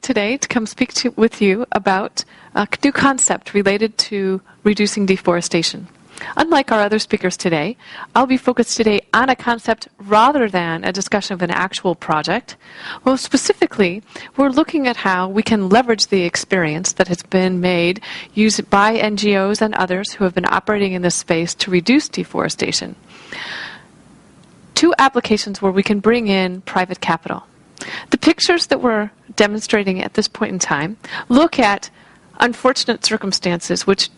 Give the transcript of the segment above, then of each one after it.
Today to come speak with you about a new concept related to reducing deforestation. Unlike our other speakers today, I'll be focused today on a concept rather than a discussion of an actual project. Well, specifically, we're looking at how we can leverage the experience that has been made used by NGOs and others who have been operating in this space to reduce deforestation. Two applications where we can bring in private capital. The pictures that we're demonstrating at this point in time look at unfortunate circumstances which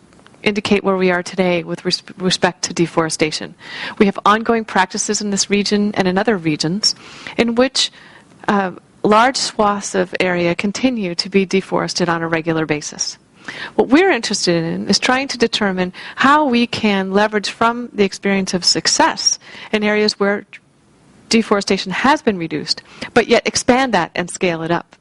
indicate where we are today with respect to deforestation. We have ongoing practices in this region and in other regions in which large swaths of area continue to be deforested on a regular basis. What we're interested in is trying to determine how we can leverage from the experience of success in areas where deforestation has been reduced, but yet expand that and scale it up.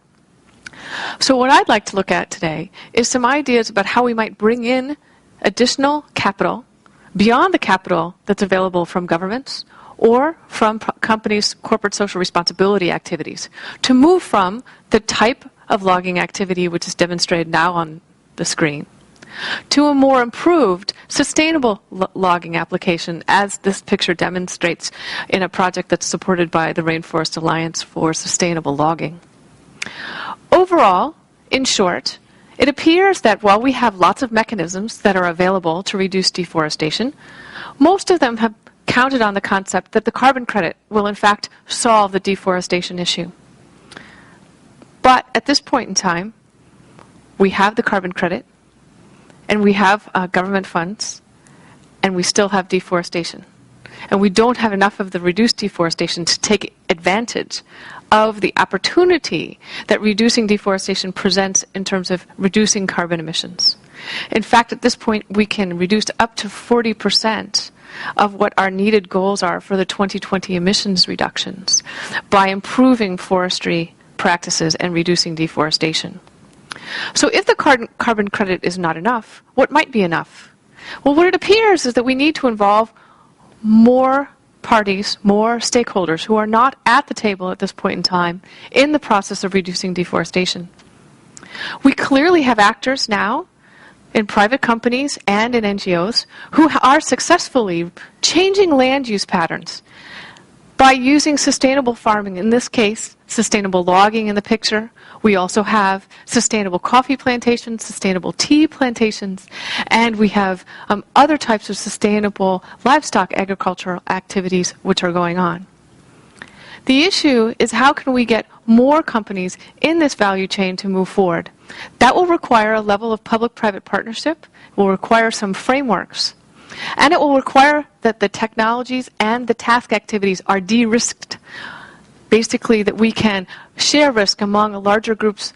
So what I'd like to look at today is some ideas about how we might bring in additional capital beyond the capital that's available from governments or from companies' corporate social responsibility activities to move from the type of logging activity which is demonstrated now on the screen to a more improved, sustainable logging application, as this picture demonstrates in a project that's supported by the Rainforest Alliance for Sustainable Logging. Overall, in short, it appears that while we have lots of mechanisms that are available to reduce deforestation, most of them have counted on the concept that the carbon credit will in fact solve the deforestation issue. But at this point in time, we have the carbon credit, and we have government funds, and we still have deforestation. And we don't have enough of the reduced deforestation to take advantage of the opportunity that reducing deforestation presents in terms of reducing carbon emissions. In fact, at this point, we can reduce up to 40% of what our needed goals are for the 2020 emissions reductions by improving forestry practices and reducing deforestation. So if the carbon credit is not enough, what might be enough? Well, what it appears is that we need to involve more parties, more stakeholders who are not at the table at this point in time in the process of reducing deforestation. We clearly have actors now in private companies and in NGOs who are successfully changing land use patterns by using sustainable farming, in this case, sustainable logging in the picture. We also have sustainable coffee plantations, sustainable tea plantations, and we have other types of sustainable livestock agricultural activities which are going on. The issue is how can we get more companies in this value chain to move forward? That will require a level of public-private partnership, will require some frameworks, and it will require that the technologies and the task activities are de-risked. Basically, that we can share risk among larger groups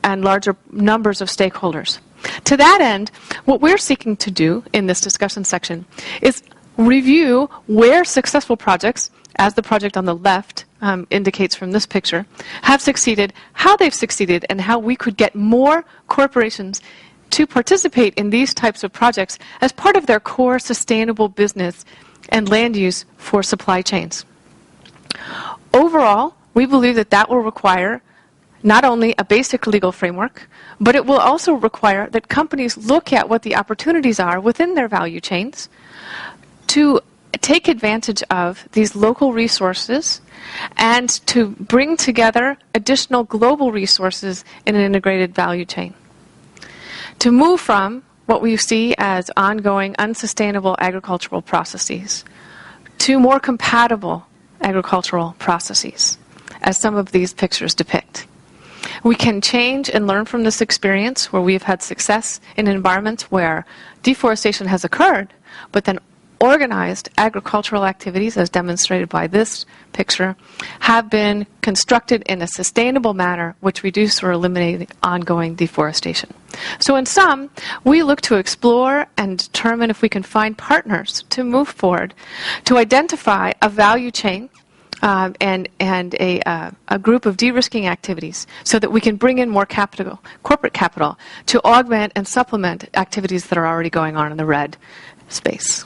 and larger numbers of stakeholders. To that end, what we're seeking to do in this discussion section is review where successful projects, as the project on the left indicates from this picture, have succeeded, how they've succeeded, and how we could get more corporations to participate in these types of projects as part of their core sustainable business and land use for supply chains. Overall, we believe that that will require not only a basic legal framework, but it will also require that companies look at what the opportunities are within their value chains to take advantage of these local resources and to bring together additional global resources in an integrated value chain. To move from what we see as ongoing unsustainable agricultural processes to more compatible agricultural processes, as some of these pictures depict. We can change and learn from this experience where we have had success in environments where deforestation has occurred, but then organized agricultural activities, as demonstrated by this picture, have been constructed in a sustainable manner which reduce or eliminate ongoing deforestation. So in sum, we look to explore and determine if we can find partners to move forward, to identify a value chain and a group of de-risking activities so that we can bring in more capital, corporate capital, to augment and supplement activities that are already going on in the red space.